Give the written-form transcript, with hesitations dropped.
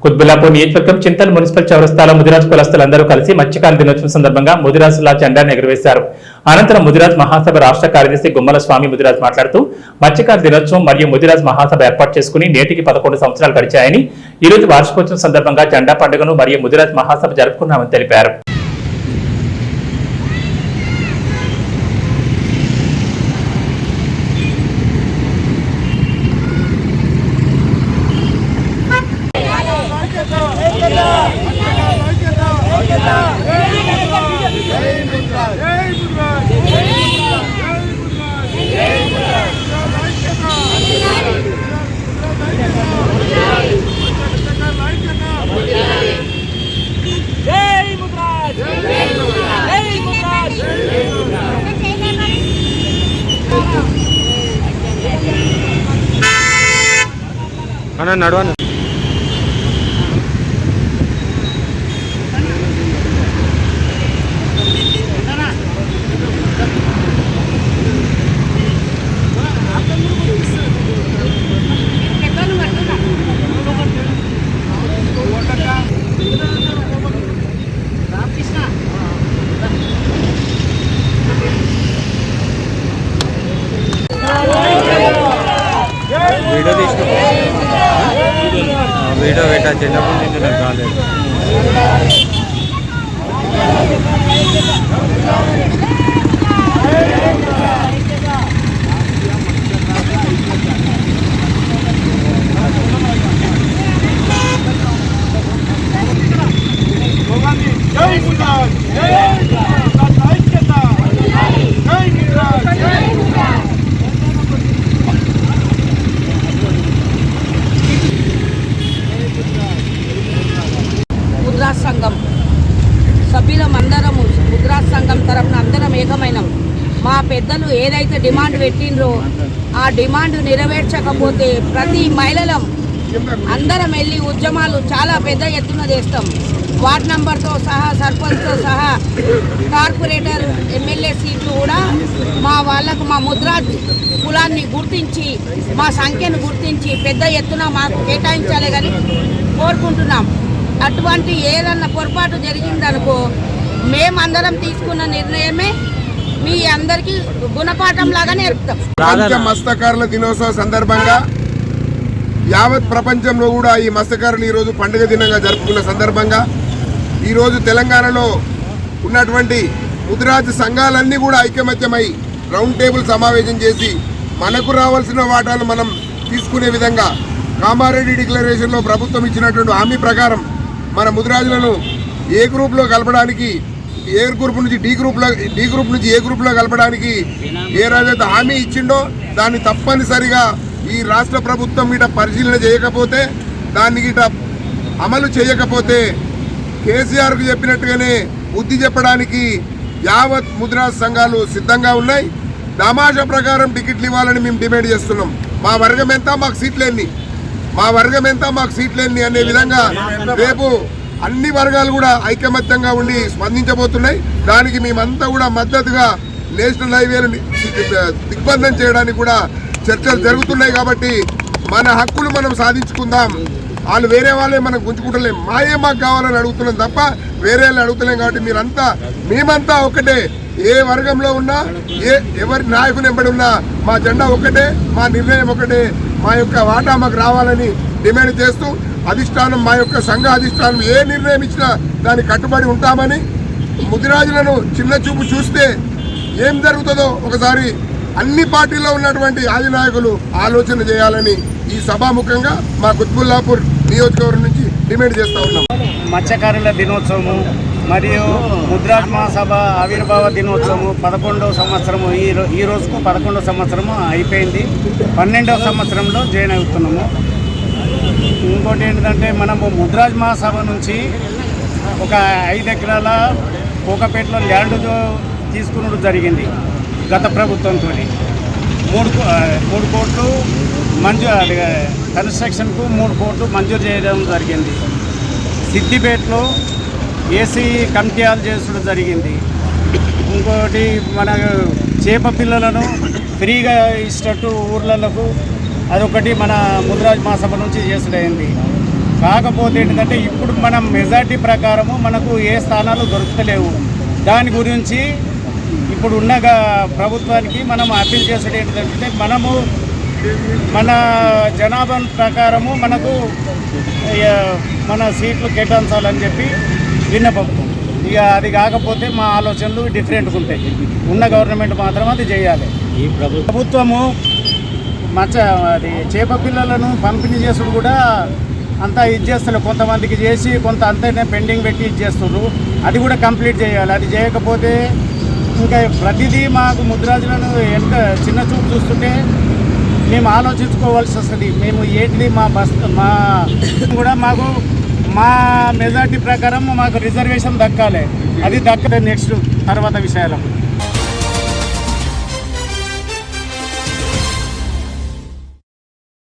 కుత్బుల్లాపూర్ నియోజకవర్గం చింతల్ మున్సిపల్ చౌరస్తాలో ముదిరాజ్ కులస్తులందరూ కలిసి మత్స్యకార దినోత్సవం సందర్భంగా ముదిరాజ్ లా జెండాను ఎగురవేశారు. అనంతరం ముదిరాజ్ మహాసభ రాష్ట్ర కార్యదర్శి గుమ్మల స్వామి ముదిరాజ్ మాట్లాడుతూ మత్స్యకార దినోత్సవం మరియు ముదిరాజ్ మహాసభ ఏర్పాటు చేసుకుని నేటికి 11 సంవత్సరాలు గడిచాయని, ఈ రోజు వార్షికోత్సవం సందర్భంగా జెండా పండుగను మరియు ముదిరాజ్ మహాసభ జరుపుకున్నామని తెలిపారు. నడవను వీడియో పెట్టా చిన్నప్పటి నుంచి నాకు కాలేదు. ముద్రాజ్ సంఘం సభ్యులమందరము ముద్రాజ్ సంఘం తరఫున అందరం ఏకమైనాం. మా పెద్దలు ఏదైతే డిమాండ్ పెట్టిండ్రో ఆ డిమాండ్ నెరవేర్చకపోతే ప్రతి మహిళలం అందరం వెళ్ళి ఉద్యమాలు చాలా పెద్ద ఎత్తున చేస్తాం. వార్డ్ నంబర్తో సహా, సర్పంచ్తో సహా, కార్పొరేటర్, ఎమ్మెల్యే సీట్లు కూడా మా వాళ్ళకు మా ముద్రాజ్ కులాన్ని గుర్తించి మా సంఖ్యను గుర్తించి పెద్ద ఎత్తున మాకు కేటాయించాలి కానీ కోరుకుంటున్నాం. అటువంటి ఏదన్నా పొరపాటు జరిగిందనుకో మేమందరం తీసుకున్న నిర్ణయమే మీ అందరికీ గుణపాఠం లాగా నేర్పుతాం. ప్రపంచ మత్స్యకారుల దినోత్సవం సందర్భంగా యావత్ ప్రపంచంలో కూడా ఈ మత్స్యకారులు ఈరోజు పండుగ దినంగా జరుపుకున్న సందర్భంగా ఈరోజు తెలంగాణలో ఉన్నటువంటి ముదిరాజ్ సంఘాలన్నీ కూడా ఐకమత్యమై రౌండ్ టేబుల్ సమావేశం చేసి మనకు రావాల్సిన వాటాను మనం తీసుకునే విధంగా కామారెడ్డి డిక్లరేషన్లో ప్రభుత్వం ఇచ్చినటువంటి హామీ ప్రకారం మన ముదిరాజులను ఏ గ్రూప్లో కలపడానికి, ఏ గ్రూప్ నుంచి డి గ్రూప్ నుంచి ఏ గ్రూప్లో కలపడానికి ఏ రాజైతే హామీ ఇచ్చిండో దాన్ని తప్పనిసరిగా ఈ రాష్ట్ర ప్రభుత్వం గిట పరిశీలన చేయకపోతే, దాన్ని గిట అమలు చేయకపోతే కేసీఆర్కు చెప్పినట్టుగానే బుద్ధి చెప్పడానికి యావత్ ముదిరాజ్ సంఘాలు సిద్ధంగా ఉన్నాయి. దామాషా ప్రకారం టికెట్లు ఇవ్వాలని మేము డిమాండ్ చేస్తున్నాం. మా వర్గం ఎంత, మాకు సీట్లేని, మా వర్గం ఎంత, మాకు సీట్లేని అనే విధంగా రేపు అన్ని వర్గాలు కూడా ఐకమత్యంగా ఉండి స్పందించబోతున్నాయి. దానికి మేమంతా కూడా మద్దతుగా నేషనల్ హైవేలను దిగ్బంధం చేయడానికి కూడా చర్చలు జరుగుతున్నాయి. కాబట్టి మన హక్కులు మనం సాధించుకుందాం. వాళ్ళు వేరే వాళ్ళే మనం గుంజుకుంటలేం, మాయే మాకు కావాలని అడుగుతున్నాం తప్ప వేరే వాళ్ళు అడుగుతలేం. కాబట్టి మేమంతా ఒకటే, ఏ వర్గంలో ఉన్నా, ఎవరి నాయకుని వెంబడి ఉన్నా మా జెండా ఒకటే, మా నిర్ణయం ఒకటే, మా యొక్క వాటా మాకు రావాలని డిమాండ్ చేస్తూ అధిష్టానం, మా యొక్క సంఘ అధిష్టానం ఏ నిర్ణయం ఇచ్చినా దానికి కట్టుబడి ఉంటామని, ముదిరాజులను చిన్న చూపు చూస్తే ఏం జరుగుతుందో ఒకసారి అన్ని పార్టీల్లో ఉన్నటువంటి ఆది నాయకులు ఆలోచన చేయాలని ఈ సభాముఖంగా మా కుత్బుల్లాపూర్ నియోజకవర్గం నుంచి డిమాండ్ చేస్తూ ఉన్నాం. మత్స్యకారుల దినోత్సవము మరియు ముద్రాజ్ మహాసభ ఆవిర్భావ దినోత్సవము 11వ సంవత్సరము. ఈ రోజుకు 11వ సంవత్సరము అయిపోయింది. 12వ సంవత్సరంలో జాయిన్ అవుతున్నాము. ఇంకోటి ఏంటంటే మనము ముద్రాజ్ మహాసభ నుంచి ఒక 5 ఎకరాల కోకపేటలో ల్యాండ్ తీసుకున్నది జరిగింది గత ప్రభుత్వంతో. 3 కోట్లు కన్స్ట్రక్షన్కు 3 కోట్లు మంజూరు చేయడం జరిగింది. సిద్దిపేటలో ఏసీ కమిటీలు చేసుడు జరిగింది. ఇంకోటి మన చేప పిల్లలను ఫ్రీగా ఇచ్చినట్టు ఊర్లకు అదొకటి మన ముద్రాజ్ మహాసభ నుంచి చేసుడైంది. కాకపోతే ఏంటంటే ఇప్పుడు మనం మెజార్టీ ప్రకారము మనకు ఏ స్థానాలు దొరుకుతలేవు. దాని గురించి ఇప్పుడు ఉన్న ప్రభుత్వానికి మనం అప్పీల్ చేసేది ఏంటంటే మనము మన జనాభా ప్రకారము మనకు మన సీట్లు కేటాయించాలని చెప్పి విన్నపం. ఇక అది కాకపోతే మా ఆలోచనలు డిఫరెంట్గా ఉంటాయి. ఉన్న గవర్నమెంట్ మాత్రం అది చేయాలి. ఈ ప్రభుత్వము అది చేప పిల్లలను పంపిణీ చేసుడు కూడా అంతా ఇది చేస్తారు. కొంతమందికి చేసి కొంత అంతనే పెండింగ్ పెట్టి ఇది చేస్తున్నారు. అది కూడా కంప్లీట్ చేయాలి. అది చేయకపోతే ఇంకా ప్రతిదీ మాకు ముద్రాజులను వెనక చిన్న చూపు చూస్తుంటే మేము ఆలోచించుకోవాల్సి వస్తుంది. మేము ఏంటిది మా కూడా మాకు మా మెజార్టీ ప్రకారం మాకు రిజర్వేషన్ దక్కాలి. అది దక్కదు నెక్స్ట్ తర్వాత విషయాలకు.